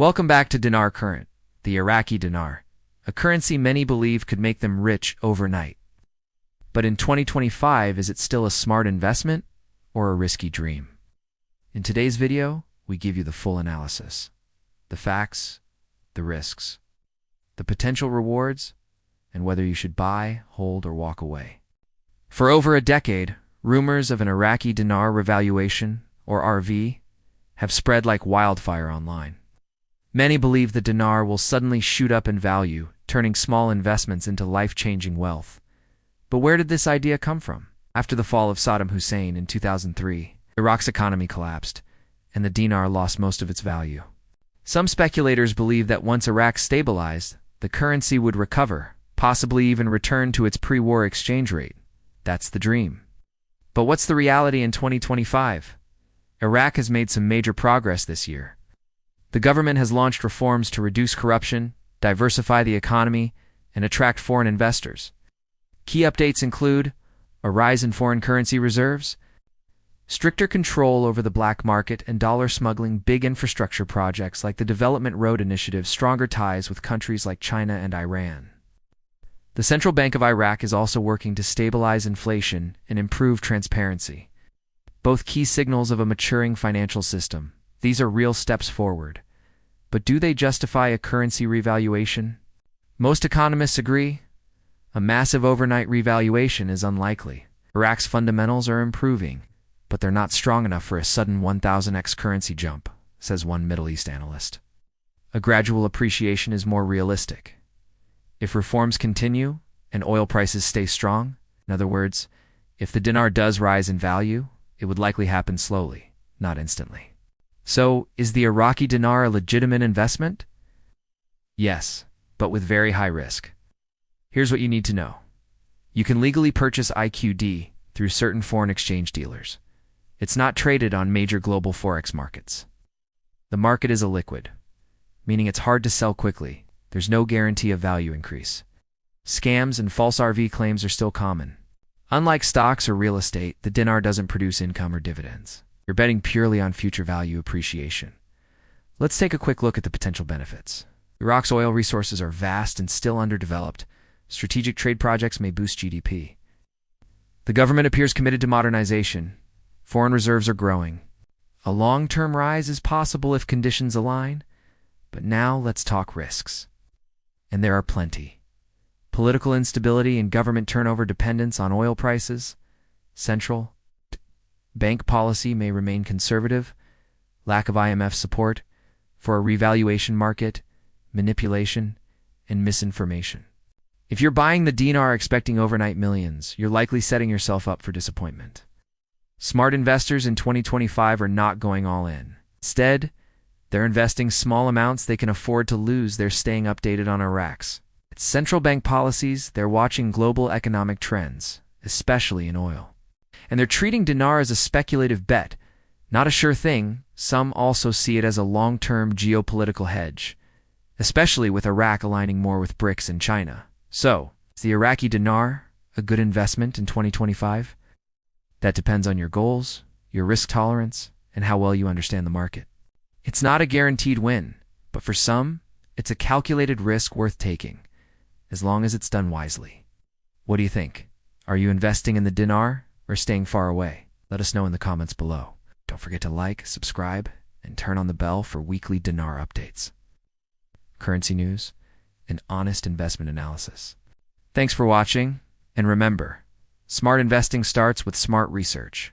Welcome back to Dinar Current, the Iraqi dinar, a currency many believe could make them rich overnight. But in 2025, is it still a smart investment or a risky dream? In today's video, we give you the full analysis. The facts, the risks, the potential rewards, and whether you should buy, hold, or walk away. For over a decade, rumors of an Iraqi dinar revaluation, or RV, have spread like wildfire online. Many believe the dinar will suddenly shoot up in value, turning small investments into life-changing wealth. But where did this idea come from? After the fall of Saddam Hussein in 2003, Iraq's economy collapsed, and the dinar lost most of its value. Some speculators believe that once Iraq stabilized, the currency would recover, possibly even return to its pre-war exchange rate. That's the dream. But what's the reality in 2025? Iraq has made some major progress this year. The government has launched reforms to reduce corruption, diversify the economy, and attract foreign investors. Key updates include a rise in foreign currency reserves, stricter control over the black market and dollar smuggling, big infrastructure projects like the Development Road Initiative, stronger ties with countries like China and Iran. The Central Bank of Iraq is also working to stabilize inflation and improve transparency. Both key signals of a maturing financial system. These are real steps forward. But do they justify a currency revaluation? Most economists agree. A massive overnight revaluation is unlikely. Iraq's fundamentals are improving, but they're not strong enough for a sudden 1,000x currency jump, says one Middle East analyst. A gradual appreciation is more realistic. If reforms continue and oil prices stay strong, in other words, if the dinar does rise in value, it would likely happen slowly, not instantly. So, is the Iraqi dinar a legitimate investment? Yes, but with very high risk. Here's what you need to know. You can legally purchase IQD through certain foreign exchange dealers. It's not traded on major global forex markets. The market is illiquid, meaning it's hard to sell quickly. There's no guarantee of value increase. Scams and false RV claims are still common. Unlike stocks or real estate, the dinar doesn't produce income or dividends. You're betting purely on future value appreciation. Let's take a quick look at the potential benefits. Iraq's oil resources are vast and still underdeveloped. Strategic trade projects may boost GDP. The government appears committed to modernization. Foreign reserves are growing. A long-term rise is possible if conditions align. But now let's talk risks. And there are plenty. Political instability and government turnover dependence on oil prices. Central bank policy may remain conservative. Lack of IMF support for a revaluation market, manipulation, and misinformation. If you're buying the dinar expecting overnight millions, you're likely setting yourself up for disappointment. Smart investors in 2025 are not going all in. Instead, they're investing small amounts they can afford to lose. They're staying updated on Iraq's central bank policies. They're watching global economic trends, especially in oil. And they're treating dinar as a speculative bet, not a sure thing. Some also see it as a long-term geopolitical hedge, especially with Iraq aligning more with BRICS and China. So, is the Iraqi dinar a good investment in 2025? That depends on your goals, your risk tolerance, and how well you understand the market. It's not a guaranteed win, but for some, it's a calculated risk worth taking, as long as it's done wisely. What do you think? Are you investing in the dinar or staying far away? Let us know in the comments below. Don't forget to like, subscribe, and turn on the bell for weekly dinar updates. Currency news and honest investment analysis. Thanks for watching, and remember, smart investing starts with smart research.